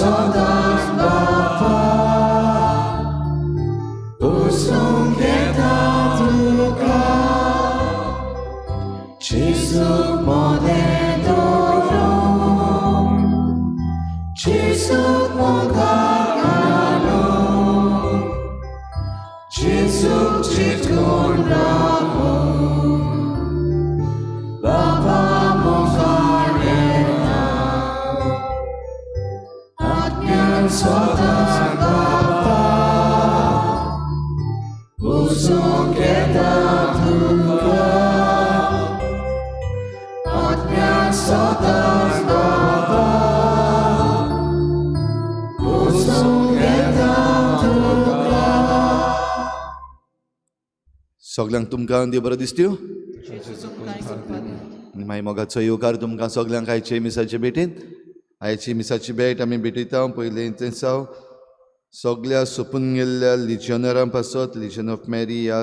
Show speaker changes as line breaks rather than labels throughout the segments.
सदांच बापा उसळून घेता तुका जेजूक मोदें दवरून जेजूक मुखार घालून जेजूक चिंतून रावून बापा मुखार येता आत्म्यान सदांच बापा उसळून घेता तुका आत्म्यान सदांच बापा उसळून घेता तुका.
सगळ्यांक तुमकां देव बरो दिसत्यो आनी मागीर मोगाचो येवकार तुमकां सगळ्यांक आयचे मिसाचे भेटेन. आयची मिसाची भेट आमी भेटयता. पयले इंतेसांव सगळ्या सोंपून गेल्ल्या लिजनरां पासत लिजन ऑफ मॅरी ह्या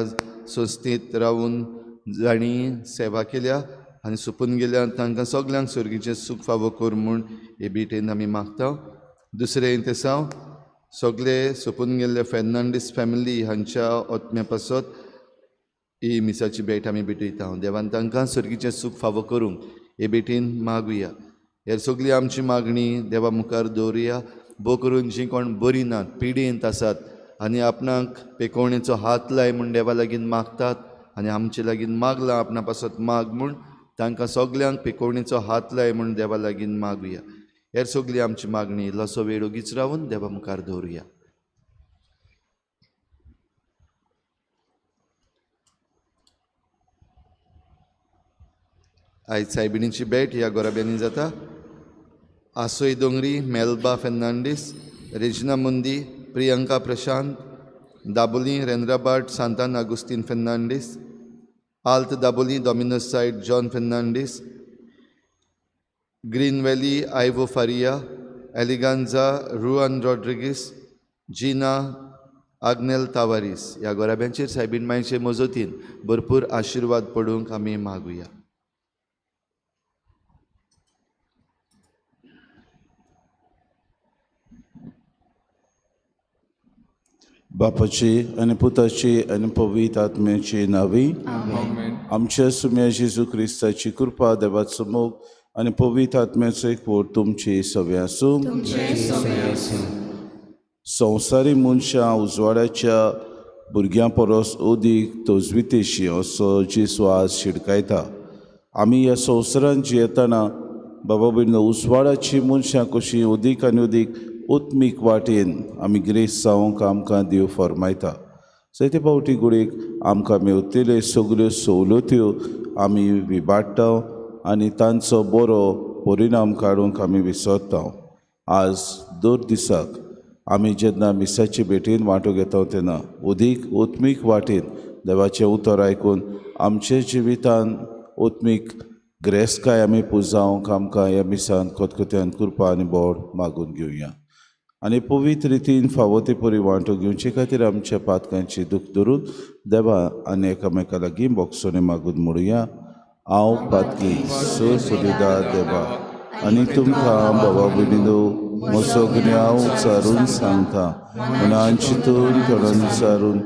संस्थेंत रावून जाणी सेवा केल्या आनी सोंपून गेल्या तांकां सगळ्यांक स्वर्गीचें सूख फावो कर म्हूण हे भेटेन आमी मागता. दुसरे इंतेसांव सगळे सोंपून गेल्ले फेर्नांडीस फॅमिली हांच्या आत्म्या पासत ही मिसाची भेट आमी भेटयता. देवान तांकां स्वर्गीचें सूख फावो करूंक हे भेटेन मागुया. हेर सगळी आमची मागणी देवा मुखार दवरुया. भोव करून जीं कोण बरीं नात पिडेंत आसात आनी आपणाक पेकोवणेचो हात लाय म्हूण देवा लागीं मागतात आनी आमचे लागीं मागलां आपणा पासत माग म्हूण तांकां सगळ्यांक पेकोवणेचो हात लाय म्हूण देवा लागीं मागुया. हेर सगळी आमची मागणी इल्लोसो वेळ ओगीच रावून देवा मुखार दवरुया. आयज सायबिणीची भेट ह्या गोराब्यांनी जाता. आसोय दोंगरी मेलबा फेर्नांडीस, रेजिना मुंदी, प्रियंका प्रशांत, दाबोली रेंद्राबाट सांतान आगुस्तीन फेर्नांडीस, आल्त दाबोली डॉमिनस सायड जॉन फेर्नांडीस, ग्रीन व्हॅली आयवो फारिया, एलिगांजा रुआन रॉड्रिगीस, जिना आग्नेल तावारीस ह्या गोराब्यांचेर सायबीण मायचे मजतीन भरपूर आशिर्वाद पडूंक आमी मागुया.
बापाची आनी पुताची आनी पवित्र आत्म्याची नावी आमच्या सुम्या जेजू क्रिस्ताची कृपा देवाचो मोग आनी पवित्र आत्म्याचो एकवट तुमची सगळ्यां आसूं. संवसारी मनशां उजवाडाच्या भुरग्यां परस अदीक तोजवितेशी असो जेजू आज शिडकायता. आमी ह्या संवसारांत जियेतना बाबा भयण उजवाडाची मनशां कशीं अदीक आनी अदीक उत्मीक वाटेन आमी ग्रेस जावंक आमकां देव फरमायता. जायते फावटी गुडीक आमकां मेवतल्यो सगल्यो सवलत्यो आमी विबाडटा आनी तांचो बरो परिणाम काडूंक आमी विसरता. आज दर दिसाक आमी जेन्ना मिसाचे भेटेन वांटो घेता तेन्ना अदीक उत्मीक वाटेन देवाचें उतर आयकून आमचे जिवितान उत्मीक ग्रेसकाय आमी पुजावंक आमकां ह्या मिसान खतखत्यान कृपा आनी बोड मागून घेवया. आनी पवित्र रितीन फावो ते परी वांटो घेवचे खातीर आमच्या पातकांची दूख धरून देवा आनी एकामेका लागीं बोगसोने मागून म्हणुया. हांव पातकी सोर पुलिदा देवा आनी तुमकां बाबा भयणीनो म्हजो गुन्यांव उचारून सांगता. मनान चिंतून तोंडान विचारून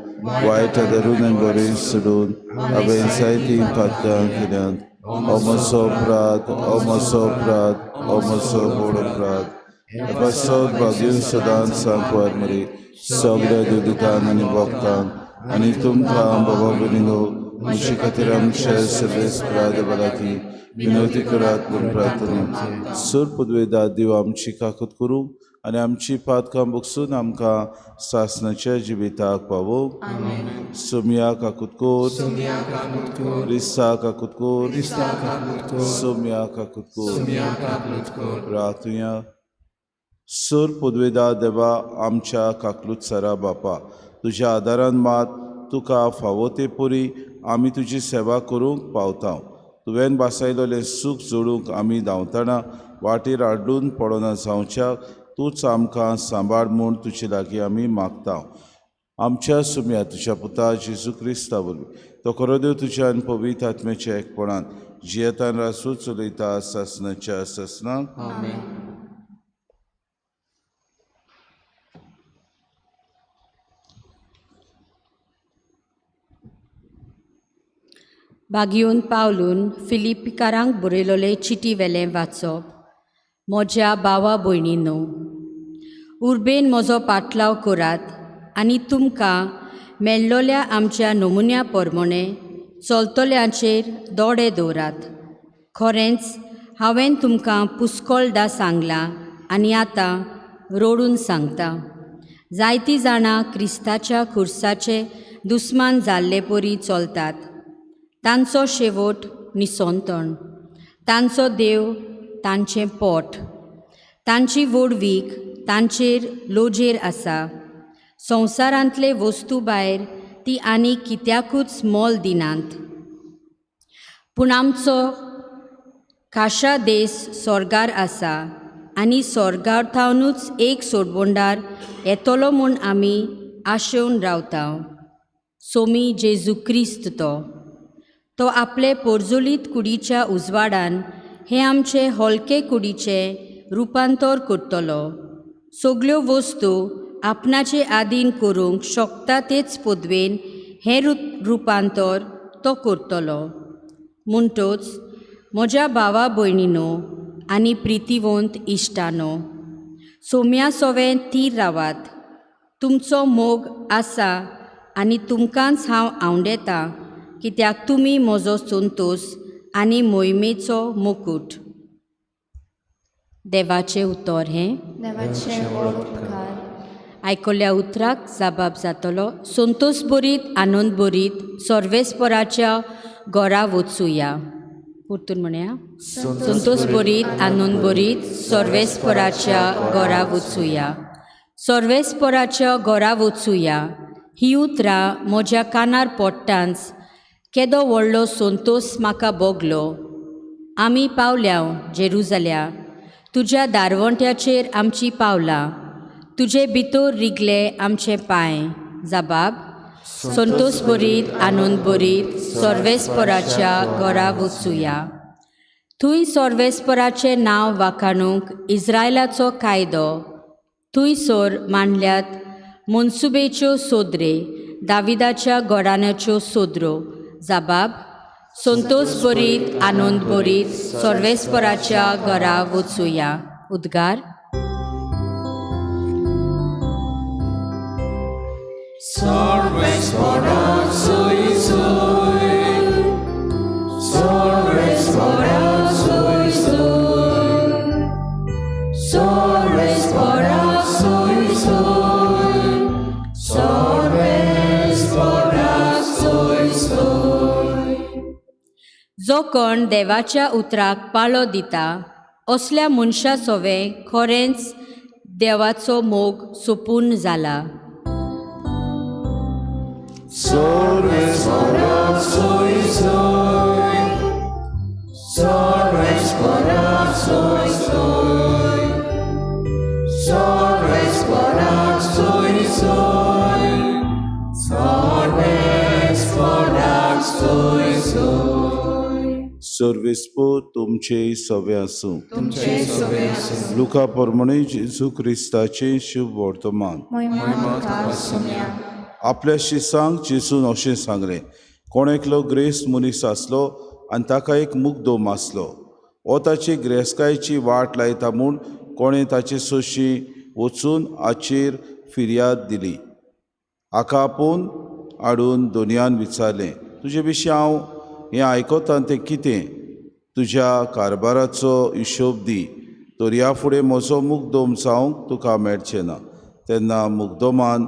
वायट धरून आनी बरें सोडून हांवें जायतीं पातकां केल्यात. हो म्हजो अपराध, हो म्हजो अपराध, हो म्हजो व्हड अपराध. बसत भाग्यून सदांच सांकवार मरे सगळ्या दुदितान आनी भक्तान आनी तुमकां बाबा भयणीनो म्हजे खातीर आमच्या सर्वेस्परा देवा लागीं विनवती करात म्हूण प्रार्थना. सर पदवेदार देव आमची काकूत करूं आनी आमची पातकां बगसून आमकां सासणाच्या जिविताक पावो. सोम्या काकूत कोर, क्रिस्ता काकूत कोर, सोम्या काकूत कोर. प्रार्थुया. सर पदवेदार देवा आमच्या काकलूत सरा बापा तुज्या आदारान मात तुका फावो ते परी आमी तुजी सेवा करूंक पावता. तुवें बासायलोलें सूख जोडूंक आमी धांवतना वाटेर आड्डून पडना जावच्या तूंच आमकां सांबाळ म्हूण तुजे लागीं आमी मागता. आमच्या सुम्या तुज्या पुता जेजू क्रिस्ता वरवीं तो खरो देव तुज्या आनी पवित्र आत्म्याच्या एकपणान जियेतान रासून चलयता सासणाच्या सासणाक.
बागयून पावलून फिलिपिकारांक बरयलोले चिटी वेलें वाचप. म्हज्या भावा भयणींनो, उर्बेन म्हजो पाटलाव करात आनी तुमकां मेळ्ळोल्या आमच्या नमुन्या प्रमाणे चलतल्यांचेर दोळे दवरात. खरेंच हांवें तुमकां पुस्कळदां सांगलां आनी आतां रोडून सांगता. जायतीं जाणां क्रिस्ताच्या खुर्साचे दुस्मान जाल्ले परी चलतात. तांचो शेवट निसंतण, तांचो देव तांचें पोट, तांची वडवीक तांचेर लोजेर आसा. संवसारांतले वस्तू भायर ती आनी कित्याकूच मोल दिनात. पूण आमचो खाशा देश स्वर्गार आसा आनी स्वर्गार्थावनूच एक सोडबोंडार येतलो म्हूण आमी आशेवन रावता. सोमी जेजू क्रिस्त तो आपले पोरजोलीत कुडीच्या उजवाडान हे आमचे हलके कुडीचे रुपांतर करतलो. सगळ्यो वस्तू आपणाचे आधीन करूंक शकता तेच पदवेन हे रुपांतर तो करतलो. म्हणटच म्हज्या भावा भयणींनो आनी प्रितीवंत इश्टानो, सोम्या सोवें थीर रावात. तुमचो मोग आसा आनी तुमकांच हांव आवडेतां, कित्याक तुमी म्हजो संतोश आनी मोहिमेचो मुकूट. देवाचें उतर हें.
देवाचे व्हड उपकार.
आयकल्ल्या उतराक जाबाब जातलो. संतोश बरीत आनंद बरीत सर्वेस्पराच्या घरा वचुया. परतून म्हणया. संतोष बरीत आनंद बरीत सर्वेस्पराच्या घरा वचुया. सर्वेस्पराच्या घरा वचुया ही उतरां म्हज्या कानार पडटांच केदो व्हडलो संतोश म्हाका भोगलो. आमी पावल्या जेरुजाल्या. तुज्या दारवंट्याचेर आमची पावलां. तुजे भितर रिगले आमचे पांय. जाबाब. संतोष बरीत आनंद बरीत सर्वेस्पराच्या घरा वचुया. थंय सर्वेस्पराचें नांव वाखाणूंक इस्रायलाचो कायदो. थंयसर मांडल्यात मनसुबेच्यो सोदरे, दाविदाच्या घराण्याच्यो सोदरो. जाबाब. संतोष बरीत आनंद बरीत सर्वेस्पराच्या घरा वचुया. उद्गार.
सर्वेस्परा सोय सोय, सर्वेस्परा सोय सोय, सर्वेस्परा सोय सोय, सर्वेस्परा सोय सोय.
जो कोण देवाच्या उतराक पाळो दिता असल्या मनशा सोवें खरेंच देवाचो मोग सोपून जाला.
सर्वेस्परा सोय सोय, सर्वेस्परा सोय सोय, सर्वेस्परा सोय सोय, सर्वेस्परा सोय सोय.
सर्वेस्पर तुमचे सवे आसूं.
तुमचे सवे आसूं.
लुका प्रमाणे जेजू क्रिस्ताचें शुभ वर्तमान.
महिमा तुका सोम्या.
आपल्या शिसांक जेजून अशें सांगलें. कोण एकलो ग्रेस्त मनीस आसलो आनी ताका एक मुगदोम आसलो. हो ताची ग्रेस्कायेची वाट लायता म्हूण कोणें ताचे सोशी वचून हाचेर फिर्याद दिली. हाका आपोवन हाडून दोनयान विचारलें, तुजे विशीं हांव हें आयकतां तें कितें? तुज्या कारबाराचो हिशोब दी, तर ह्या फुडें म्हजो मुगदोम जावंक तुका मेळचें ना. तेन्ना मुगदोमान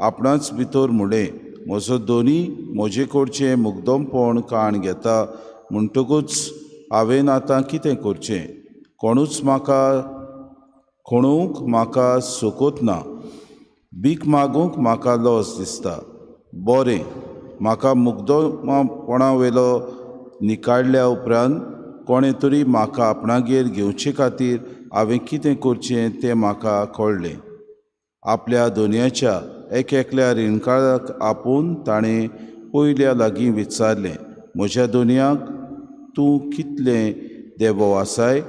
आपणाच भितर म्हणलें, म्हजो दोनी म्हजे कडचें मुगदोमपण काण घेता म्हणटकूच हांवें आतां कितें करचें? कोणूंक म्हाका सोकोत ना. भीक मागूंक म्हाका लज दिसता. बरें, म्हाका मुगदोमपणा वेलो निकाडल्या उपरांत कोणें तरी म्हाका आपणागेर घेवचे खातीर हांवें कितें करचें तें म्हाका कळ्ळें. आपल्या दोनयाच्या एक एकल्या रिणकाराक आपोवन ताणें पयल्या लागीं विचारलें, म्हज्या दोनयाक तूं कितलें देबो आसाय?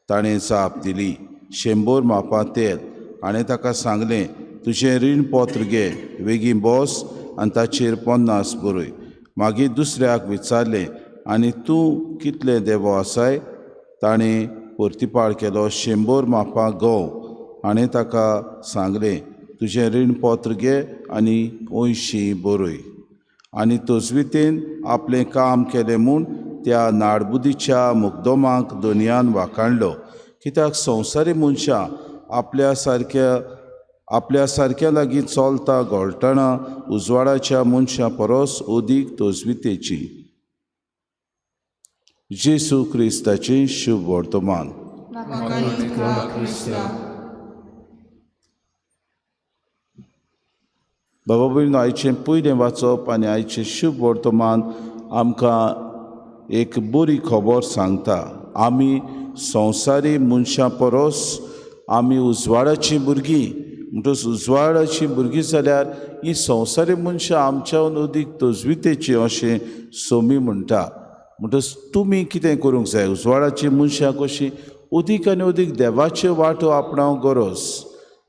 ताणें जाप दिली, 100 मापां तेल. हाणें ताका सांगलें, तुजें रीण पत्र घे, बेगीन बस आनी ताचेर 50 बरय. मागीर दुसऱ्याक विचारलें, आनी तूं कितलें देवो आसाय? ताणें परतीपाळ केलो, 100 मापां गंव. हाणें ताका सांगलें, तुजें रीणपत्र घे आनी 80 बरय. आनी तोजवितेन आपलें काम केलें म्हूण त्या नाडबुदीच्या मुकदोमाक दोनयान वाखाणलो. कित्याक संवसारी मनशां आपल्या सारक्या लागीं चलता घोळटना उजवाडाच्या मनशां परस अदीक तोजवितेची. जेसू क्रिस्ताचें शुभ वर्तमान.
म्हाका इतका क्रिस्ता.
बाबा भयण, आयचें पयलें वाचप आनी आयचें शुभ वर्तमान आमकां एक बरी खबर सांगता. आमी संवसारी मनशां परस आमी उजवाडाचीं भुरगीं. म्हणटच उजवाडाचीं भुरगीं जाल्यार ही संवसारी मनशां आमच्यान अदीक तोजवितेची अशें सोमी म्हणटा. म्हणटच तुमी कितें करूंक जाय? उजवाडाचीं मनशां कशीं अदीक आनी अदीक देवाच्यो वाटो आपणावंक गरज.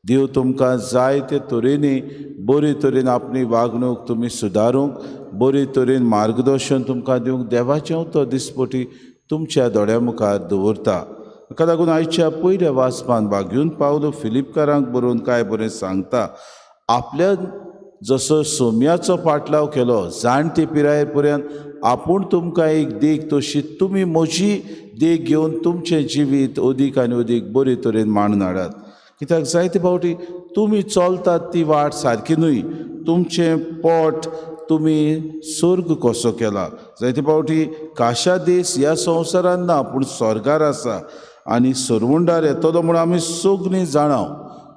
देव तुमकां जाय ते तरेनी बरे तरेन आपली वागणूक तुमी सुदारूंक, बरे तरेन मार्गदर्शन तुमकां दिवंक देवाचें उतर दिसपटी तुमच्या दोळ्या मुखार दवरता. हाका लागून आयच्या पयल्या वाचपान भाग्यून पावलो फिलिपकारांक बरोवन काय बरें सांगता. आपल्यान जसो सोम्याचो पाटलाव केलो जाणटे पिराये पर्यंत आपूण तुमकां एक देख तशी तुमी म्हजी देख घेवन तुमचें जिवीत अदीक आनी अदीक बरे तरेन मांडून हाडात. कित्याक जायते फावटी तुमी चलतात ती वाट सारकी न्हय. तुमचें पोट तुमी स्वर्ग कसो केला. जायते फावटी काशा देश ह्या संवसारांत ना पूण स्वर्गार आसा. आनी सरवंडार येतलो म्हूण आमी सगळीं जाणाव.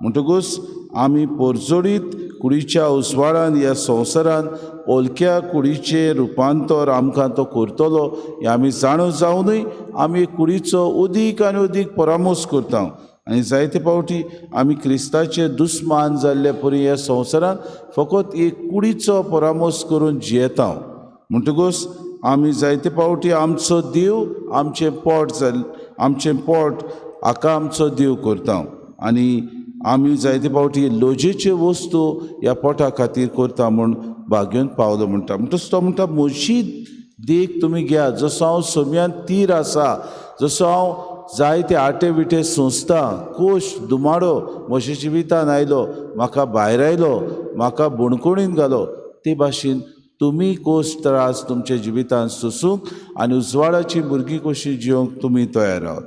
म्हणटकूच आमी परजोडीत कुडीच्या उजवाडान ह्या संवसारान ओलक्या कुडीचें रुपांतर आमकां तो करतलो हें आमी जाणून जावनूय आमी कुडीचो अदीक आनी अदीक परामोस करता. आनी जायते फावटी आमी क्रिस्ताचे दुस्मान जाल्ले परी ह्या संवसारान फकत एक कुडीचो परामोस करून जियेता. म्हणटकूच आमी जायते फावटी आमचो देव आमचें पोट हाका आमचो देव करता. आनी आमी जायते फावटी लोजेच्यो वस्तू ह्या पोटा खातीर करता म्हूण भाग्यून पावलो म्हणटा. म्हणटच तो म्हणटा, म्हजी देख तुमी घेयात. जसो हांव सोम्यान तीर आसा, जसो हांव जायते आटे विटे सोंसता, कोश दुमाडो म्हज्या जिवितान आयलो, म्हाका भायर आयलो, म्हाका बुणकुणीन घालो, ते भाशेन तुमी कोस त्रास तुमच्या जिवितान सोसूंक आनी उजवाडाची भुरगीं कशीं जिवंक तुमी तयार आहात.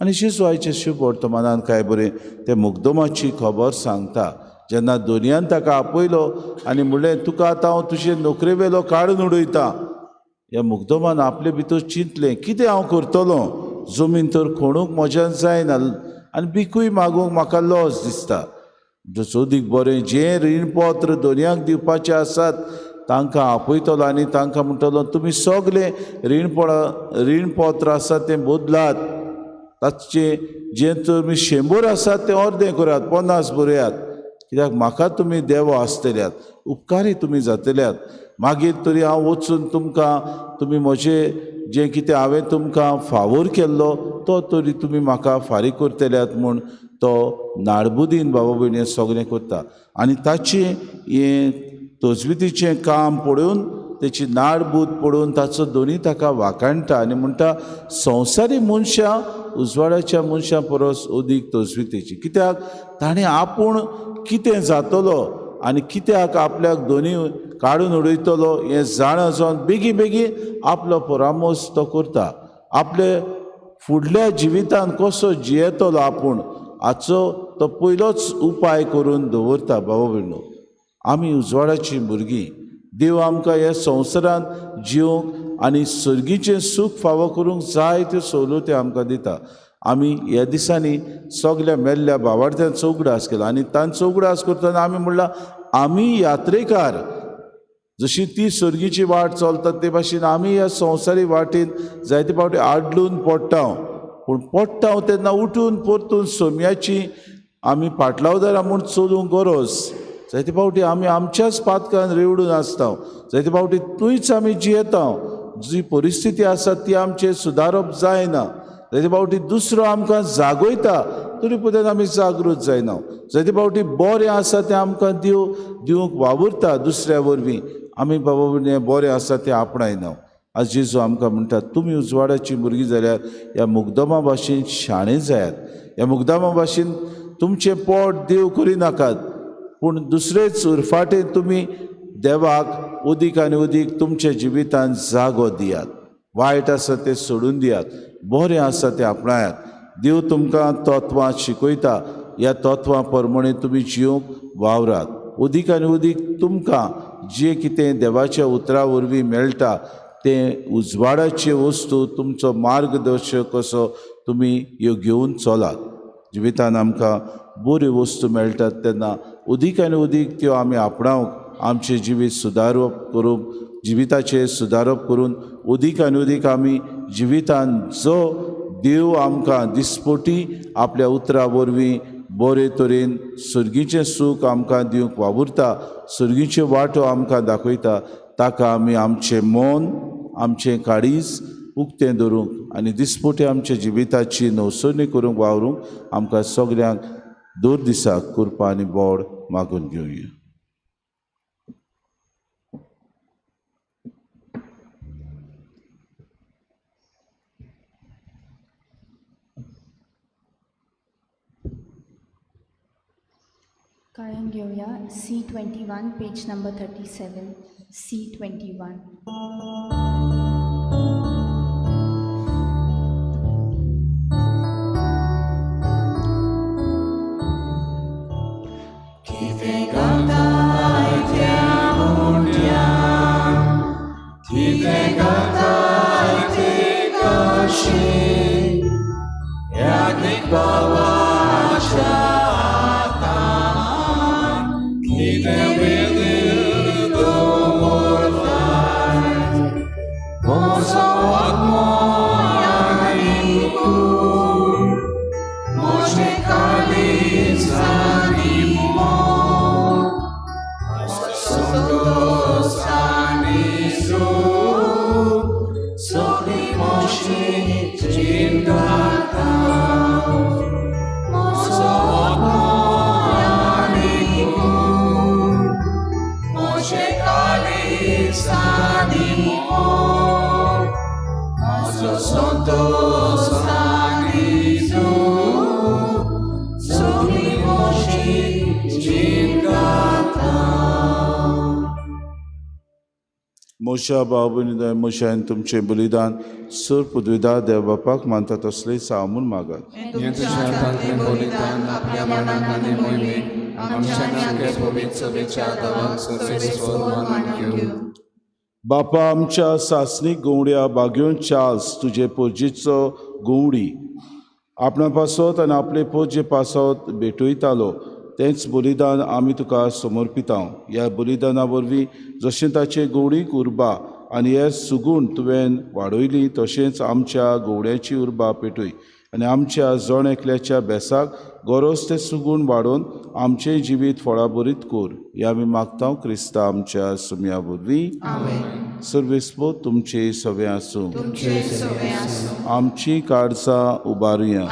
आनी जेजू आयच्या शुभ वर्तमानान काय बरें ते मुकदोमाची खबर सांगता. जेन्ना दोनयान ताका आपयलो आनी म्हणलें, तुका आतां हांव तुजे नोकरे वेलो काडून उडयता. ह्या मुकदोमान आपले भितर चिंतलें, कितें हांव करतलो? जमीन तर कोणूक म्हज्यान जायना आनी बिकूय मागूंक म्हाका लॉस दिसता. अदीक बरें जें रीणपत्र दोनयाक दिवपाचें आसात तांकां आपयतलो आनी तांकां म्हणटलो, तुमी सगळें रीणपत्र आसा तें बदलात. ताचें जें तुमी 100 आसात तें अर्दें करात, 50 बरयात. कित्याक म्हाका तुमी देव आसतल्यात, उपकारी तुमी जातल्यात. मागीर तरी हांव वचून तुमी म्हजें जें कितें हांवें तुमकां फावोर केल्लो तो तरी तुमी म्हाका फारीक करतल्यात म्हूण तो नाडबुदीन बाबा भयणी सगळें करता. आनी ताचें हें तोजवितीचें काम पळोवन, तेची नाडबूद पळोवन ताचो दोनी ताका वाखाणटा आनी म्हणटा, संवसारी मनशां उजवाडाच्या मनशां परस अदीक तोजवितेची. कित्याक ताणें आपूण कितें जातलो आनी कित्याक आपल्याक दोनी काडून उडयतलो हें जाणा जावन बेगीन आपलो परामोस तो करता. आपले फुडल्या जिवितान कसो जियेतलो आपूण हाचो तो पयलोच उपाय करून दवरता. बाबा भयणो, आमी उजवाडाचीं भुरगीं. देव आमकां ह्या संवसारान जिवंक आनी सर्गीचें सूख फावो करूंक जायत्यो सवलती आमकां दिता. आमी ह्या दिसांनी सगल्या मेल्ल्या भावार्थ्यांचो उगडास केला आनी तांचो उगडास करतना आमी म्हणलां, आमी यात्रेकार. जशी ती सर्गीची वाट चलता ते भाशेन आमी ह्या संवसारी वाटेन जायते फावटी आडलून पडटा. पूण पडटा तेन्ना उठून परतून सोम्याची आमी पाटलावदारां म्हूण चलूंक गरज. जायते फावटी आमी आमच्याच पातकान रेवडून आसता. जायते फावटी थंयच आमी जियेता. जी परिस्थिती आसा ती आमचें सुदारप जायना. जायते फावटी दुसरो आमकां जागयता तरी पुदेन आमी जागृत जायना. जायते फावटी बरें आसा तें आमकां दिवंक वावुरता दुसऱ्या वरवीं. आमी बाबा भयणी बरें आसा तें आपणायना. आज जेजू आमकां म्हणटा तुमी उजवाडाची भुरगीं जाल्यार ह्या मुग्दमा भाशेन शाणे जायात. ह्या मुग्दमा भाशेन तुमचें पोट देव करिनाकात, पूण दुसरेच उरफाटें तुमी देवाक उदीक आनी उदीक तुमच्या जिवितांत जागो दियात. वायट आसा तें सोडून दियात, बरें आसा तें आपणायात. देव तुमकां तत्वां शिकयता, ह्या तत्वां प्रमाणे तुमी जिवंक वावरात. उदीक आनी उदीक तुमकां जें कितें देवाच्या उतरा वरवीं मेळटा तें उजवाडाचे वस्तू तुमचो मार्गदर्शक कसो तुमी ह्यो घेवन चलात. जिवितान आमकां बऱ्यो वस्तू मेळटात तेन्ना उदीक आनी उदीक त्यो आमी आपणावंक, आमचें जिवीत सुदारप करून, जिविताचें सुदारप करून उदीक आनी उदीक आमी जिवितान जो देव आमकां दिसपोटी आपल्या उतरा वरवीं बरे तरेन सुर्गीचें सूख आमकां दिवंक वावुरता, सुर्गीच्यो वाटो आमकां दाखयता, ताका आमी आमचें मन, आमचें काळीज उक्तें धरूंक आनी दिसपोटी आमच्या जिविताची नवसणी करूंक वावरूंक आमकां सगल्यांक दर दिसाक कृपा आनी बोड मागून घेवया.
कायम घेऊया C21 पेज नंबर 37. C21. मोशा बाबूनी मोशान तुमचें बलिदान सूर पदवीदार देव बापाक मानता तसलें सामून मागात.
हें तुझ्या हातांतलें बलिदान आपल्या मनाक आनी मोहिमेक आमच्या नाक्या पवित्र सभेच्या आदाराक सर्वेस्वर मान घेवं.
बापा आमच्या सासणीक गवड्या बागेवन चार्ल्स तुजे पोरजीचो गवडी आपणा पासत आनी आपले पोरजे पासत भेटयतालो तेंच बलिदान आमी तुका समर्पिता. ह्या बलिदाना वरवीं जशें ताचे गवडीक उर्बा आनी हे सुगूण तुवें वाडयली तशेंच आमच्या गवड्याची उर्बा पेटय आनी आमच्या जण एकल्याच्या बेसाक गरज तें सुगूण वाडोवन आमचें जिवीत फळां बरीत कर. हें आमी मागता क्रिस्ता आमच्या सुम्या वरवीं. सर्वेस्पो तुमचे सवे आसूं. आमची काळजां उबारुया.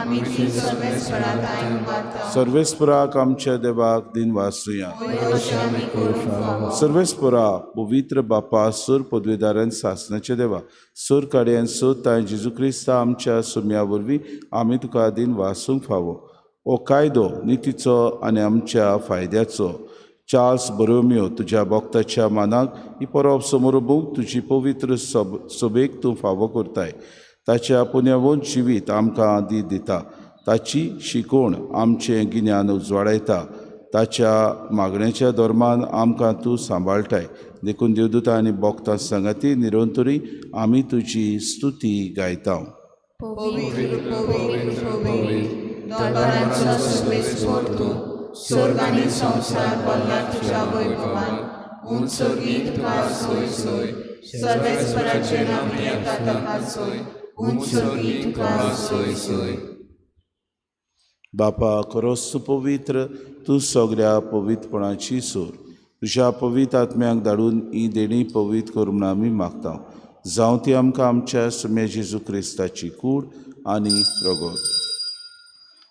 सर्वेस्पराक आमच्या देवाक दिन वासुया. सर्वेस्परा पवित्र बापा सूर पदवीदारान सासणाचे देवा सूर काड्यान सोदता जेजू क्रिस्ता आमच्या सुम्या वरवीं आमी तुका दिन वासूंक फावो. ओ कायदो नितीचो आनी आमच्या फायद्याचो चार्ल्स बरोमियो तुज्या भक्ताच्या मानाक ही परब समोरबूक तुजी पवित्र सभेक तूं फावो करताय. ताच्या पुण्यावंत जिवीत आमकां दी दिता. ताची शिकवण आमचें गिन्यान उजवाडायता. ताच्या मागण्याच्या धर्मान आमकां तूं सांबाळटाय. देखून देवदूता आनी भक्तां सांगाती निरंतरी आमी तुजी स्तुती गायता.
दरबारांचो सर्वेस्वर तूं, स्वर्ग आनी संवसार भरला तुज्या वैभवान. उंचगीत तुका सोय सोय, सर्वेस्पराचे नाम येता ताका सोय. उंचगीत तुका सोय सोय.
बापा खरोच तूं पवित्र, तूं सगळ्या पवित्रपणाची सोर. तुज्या पवित्र आत्म्याक धाडून ही देणी पवित्र कर म्हूण आमी मागता. जावं ती आमकां आमच्या सुम्या जेजू क्रिस्ताची कूड आनी रगत.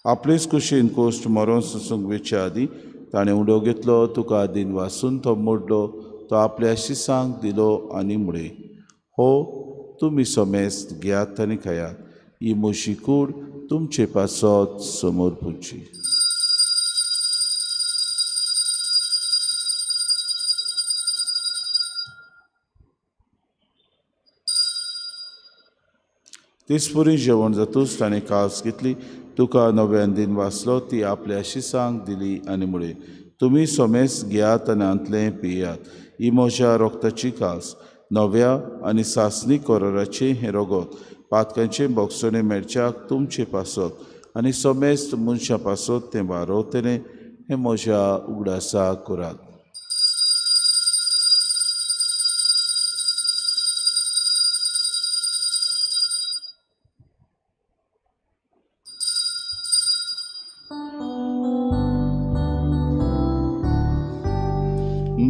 आपलेच कुशीन कोश्ट मरोन सुसूंक वेच्या आदी ताणें उडो घेतलो, तुका दिन वासून तो मोडलो, तो तो आपल्या शिसांक दिलो आनी मुळे हो तुमी सोमेस्त घेयात आनी खायात ही मोशी कूड तुमचे पासत समोर पुंची. दिसपुरी जेवण जातूच ताणें कास घेतली तुका नव्यान दिन वाचलो ती आपल्या शिसांक दिली आनी मुळे तुमी सोमेस घेयात आनी अंतलें पियात ही म्हज्या रोगताची कास नव्या आनी सासणी कोराराचें हें रोगत पातकांचें बोगसणें मेळच्याक तुमचे पासत आनी सोमेस्त मनशां पासत तें वारोवतलें हें म्हज्या उगडासाक करात.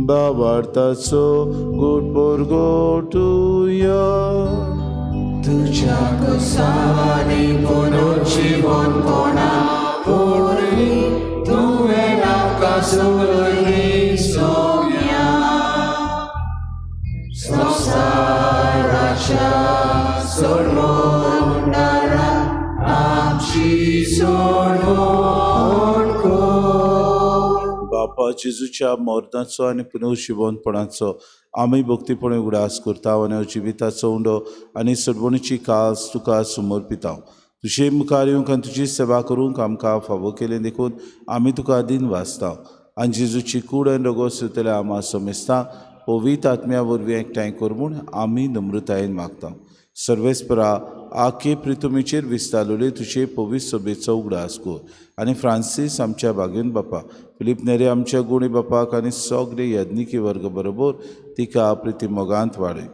भावार्थाचो गोटपोर गोटुया
तुझ्या कुसानी पुनरुज्जीवन कोणा पोरवी तुवें आमकां सोडली सोम्या संवसाराच्या सोडवणारा आमची सोडवण कर.
बापा जेजूच्या मोरदाचो आनी पुनर्जीवनपणाचो आमी भक्तीपणे उगडास करता आनी जिविताचो उंडो आनी सडवणीची कास तुका समर्पिता. तुजे मुखार येवंक आनी तुजी सेवा करूंक आमकां फावो केलें देखून आमी तुका दिन वाचता आनी जेजूची कूड आनी रगत सुतले आमा समेस्ता पवित्र आत्म्या वरवीं एकठांय कर म्हूण आमी नम्रतायेन मागता. सर्वेस्परा आखे प्रितुमेचेर विस्तारलेले तुजे पवित्र सभेचो उगडास कर आनी फ्रांसीस आमच्या बागेन बापा फिलीप नेरे आमच्या गुणी बापाक आनी सगळे यज्ञिकी वर्ग बरोबर तिका प्रिती मोगांत वाडय.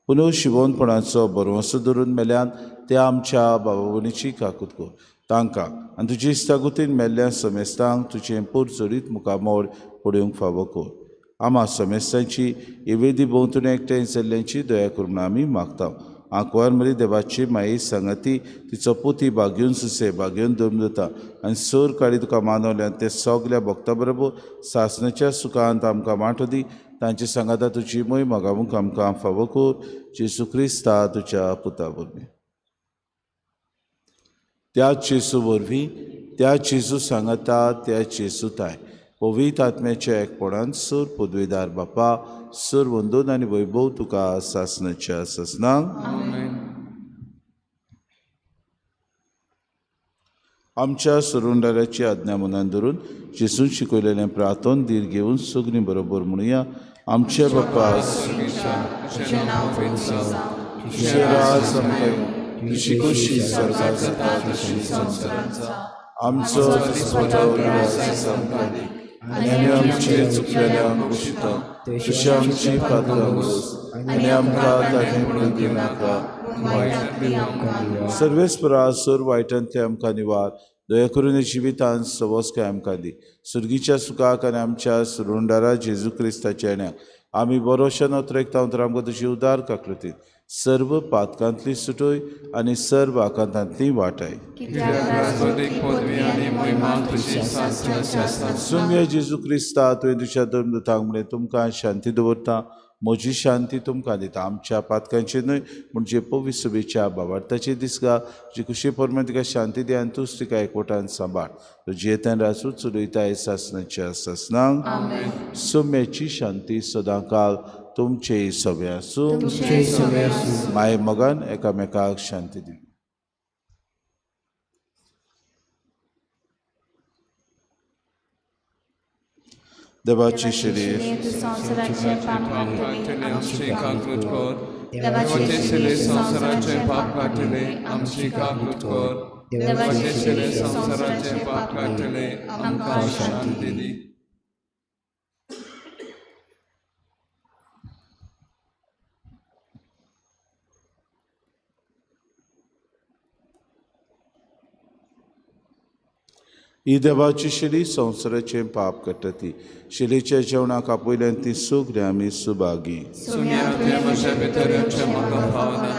पुनर्जीवनपणाचो बरोवंसो धरून मेल्यान त्या आमच्या भावा भयणीची काकूत कर तांकां आनी तुजे इश्टागुतीन मेल्ल्या समेस्तांक तुजें पुरजोडीत मुखामोड पडोवंक फावो कर. आमा समेस्तांची येवेदी भोंवतणी एकठांय जाल्ल्यांची दया करून आमी मागता. आंकवार मरी देवाची माई सांगाती तिचो पुती भाग्यून सुसे भाग्यून दमदता आनी सर काडी तुका मानवल्यान ते सगल्या भक्तां बरोबर सासणाच्या सुखांत आमकां वांटो दी तांचे सांगाता तुजी मोय मोगावूंक आमकां फावो कर जेसू क्रिस्ता तुज्या पुता वरवीं. त्या जेसू वरवीं त्या जेसू सांगाता त्या जेसूताय पवित्र आत्म्याच्या एकपणान सर पदवीदार बापा सर वंदन आनी वैभव तुका सासणाच्या ससनांक आमच्या सुरुंडाराची आज्ञा मनान धरून जेसून शिकयलेलें प्रार्थन धीर घेवन सगळीं बरोबर म्हणुया. आमच्या बापा
तुझें नांव पुंजो जावं,
तुजें राज आमकां
तुजी खुशी स्वर्गांत जाता तशी संवसारांत जावं.
आमचो दिसपटो आमकां दी आनी आमचे चुकलेल्यांक बक्षिता तशी आमची पातळां बस आनी आमकां ताणें म्हणून दिवं नाका
वायटांतली आमकां निवार.
सर्वेस्परा सर वायटांतले आमकां निवार दया करून जिवितांत सवस काय आमकां दी. सुर्गीच्या सुखाक आनी आमच्या सुरुंडारा जेजू क्रिस्ताच्या येण्याक आमी बरोशान उतरेकता उतर आमकां तुजी उदार काकृतीन सर्व पातकांतली सुटोय आनी सर्व आकांतांतली वाटाय. सुम्य जेजू क्रिस्ता तुवें तुज्या धर्मदूतांक म्हणलें तुमकां शांती दवरता म्हजी शांती तुमकां दिता. आमच्या पातकांचेर न्हय म्हणजे पवित्र सभेच्या भावार्थाचेर दिसगा जी खुशी परमेन तिका शांती दी आनी तूंच तिका एकवटान सांबाळ. तुजी येतान रासूच चलयताय सासणाच्या ससनांक सुम्याची शांती सदांकाळ तुमचे सवे आसूं. माय मोगान एकामेकाक शांती दी. देवाची शिरी
संवसाराचे पाप काढले
आमची काकृत कर.
देवाचे
शिरे संवसाराचे पाप काढले आमची काकृत कर. देवाचे शिरे संवसाराचे पाप काढले आमकां शांती दी.
ही देवाची शिडी संवसाराचें पाप काडटा. शिडीच्या जेवणाक आपयल्यान ती सुगल्या आमी सुभागी.
सुन्या म्हज्या भितऱ्यांचे म्हाका भावना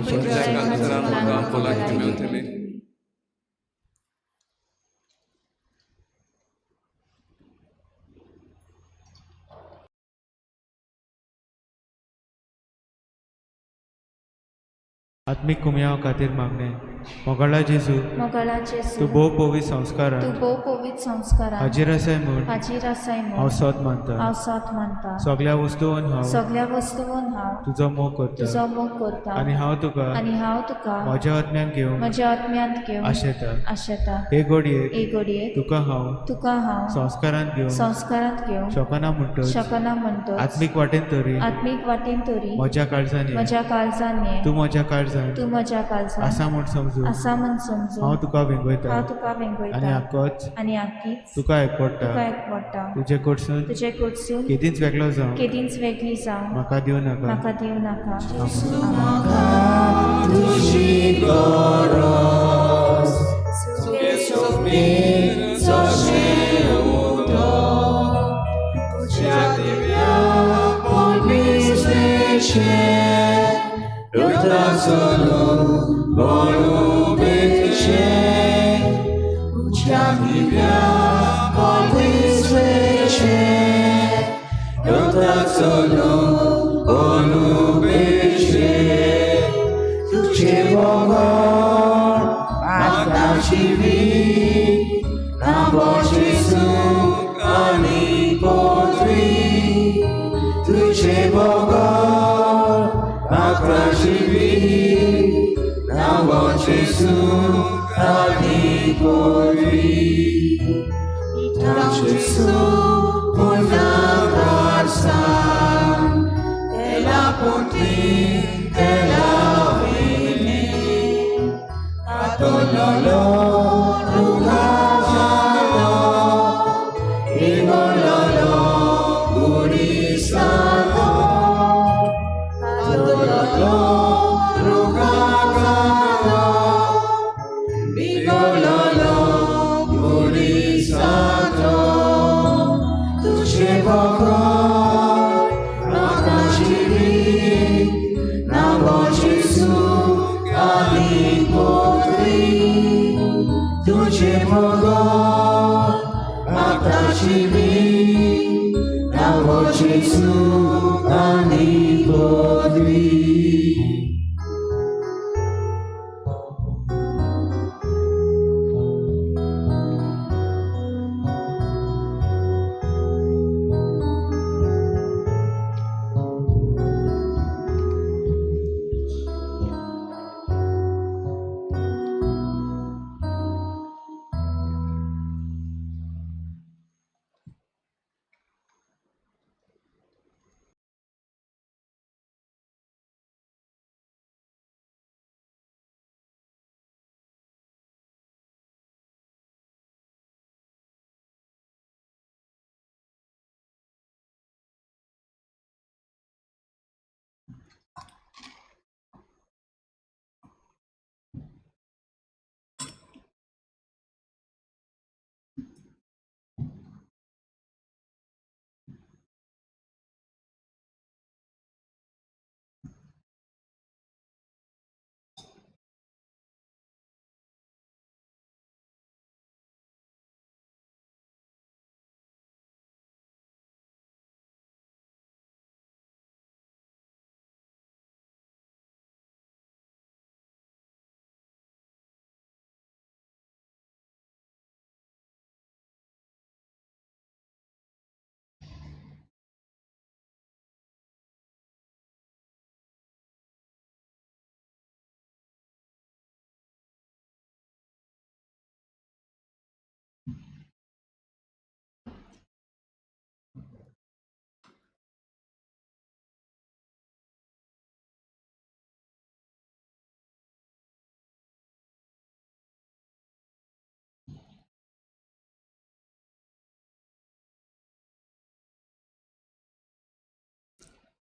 तुज्या कांतरान म्हाका पोलाकी मेवतली.
आत्मीक कुमयाव खातीर मागणे मोगाळा जेजू
मोगाळा
तूं
जेजू
भोव पवित
तूं
संस्कारान
भोव पवित संस्कारान
हाजीर आसाय म्हूण
हाजीर आसाय
हांव
म्हूण
सत मानता
हांव सत मानता
सगळ्या वस्तूंन हांव
सगळ्या वस्तूंन हांव
तुजो मोग करता
तुजो मोग करता
आनी हांव तुका
आनी हांव तुका
म्हज्या आत्म्यान घेवन
म्हज्या आत्म्यांत घेवन
आशेता
आशेता
हे घडयेक
एक घडयेक
तुका हांव
तुका
संस्कारान घेवन
संस्कारांत घेवन
शकना म्हणटच
शकना म्हणटच
आत्मीक वाटेन तरी
आत्मीक वाटेन तरी
म्हज्या काळजान ये.
म्हज्या काळजान ये
तूं म्हज्या काळजान
तूं म्हज्या काळजान
आसा म्हूण समजू
आसा म्हूण समजू
हांव तुका वेंगयता
हांव तुका
आनी
वेंगयता
आक्कोच
आनी आखीच
तुका एकपडटा
तुका एकवटा
तुजे कडसून
तुजे कडसून
केदींच वेगळो जावं
केदींच वेगळी जावं
म्हाका दिवं नाका
म्हाका दिवं नाका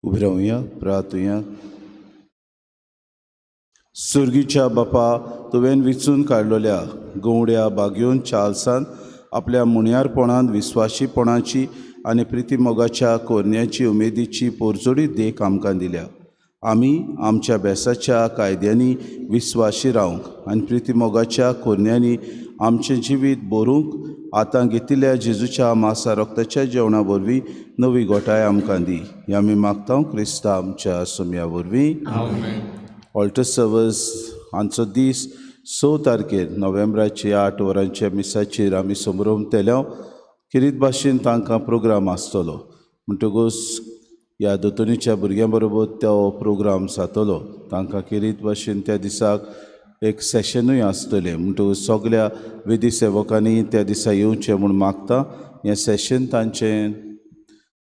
उबे रावया प्रार्थुया. सुर्गीच्या बापा तुवें विचून काडलेल्या गवड्या बागयोन चार्ल्सान आपल्या मुणयारपणान विस्वाशीपणाची आनी प्रितीमोगाच्या कोरण्याची उमेदीची पोरजोडी देख आमकां दिल्या. आमी आमच्या बेसाच्या कायद्यांनी विस्वाशी रावंक आनी प्रितीमोगाच्या कोरण्यांनी आमचें जिवीत भरूंक आतां घेतिल्ल्या जेजूच्या मासा रक्ताच्या जेवणा वरवीं नवी गोठाय आमकां दी. हें आमी मागता क्रिस्ता आमच्या सुमया वरवीं. ऑल्टर सर्वस हांचो दीस 6 तारखेर नोव्हेंबराचे 8 वरांच्या मिसाचेर आमी समोरून किरीत भाशेन तांकां प्रोग्राम आसतलो. म्हणटकूच ह्या दोतोनीच्या भुरग्यां बरोबर तो प्रोग्राम जातलो. तांकां किरीत भाशेन त्या दिसाक एक सेशनूय आसतलें. म्हणटकूच सगळ्या विधी सेवकांनी त्या दिसा येवचें म्हूण मागता. हें सेशन तांचें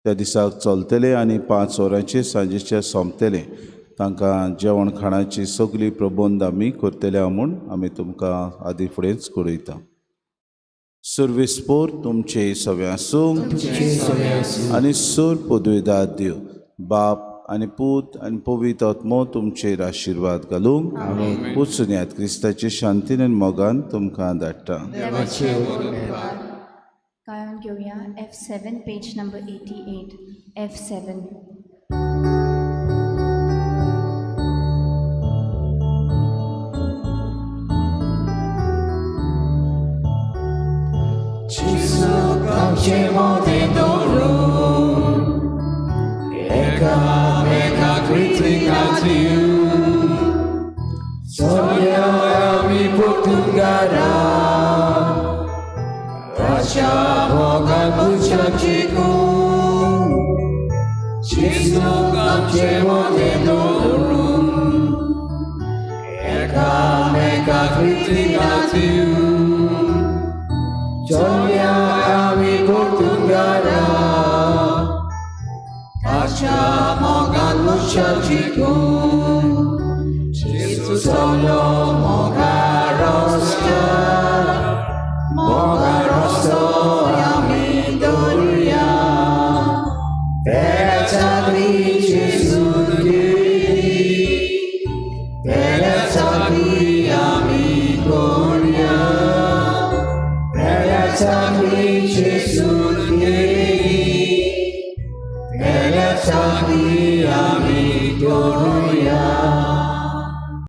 त्या दिसाक चलतलें आनी 5 वरांचेर सांजेचें सोंपतलें. तांकां जेवण खाणाची सगळी प्रबंध आमी करतले म्हूण आमी तुमकां आदी फुडेंच कळयता. सर्वेस्पोर तुमचे सवे आसूं आनी सोर पदवेदार दिव बाप आनी पूत आनी पवित्र आत्मो तुमचेर आशिर्वाद घालूंक वचून येयात. क्रिस्ताचे शांतीन आनी मोगान तुमकां धाडटा.
काळोन घेवया F7 page number 88 F7.
Cię młody dorun, eka krytykatiu, co ja mi potungara, Racia Boga ducia ciku, cisnukam Cię młody dorun, eka krytykatiu, Sonia ami portungara, Acha mogan mushachiku, Jesus solo mogarosta ami doria, Perețagri Jesus Perețagri ami gloria. Perețagri Jesús, Perețagri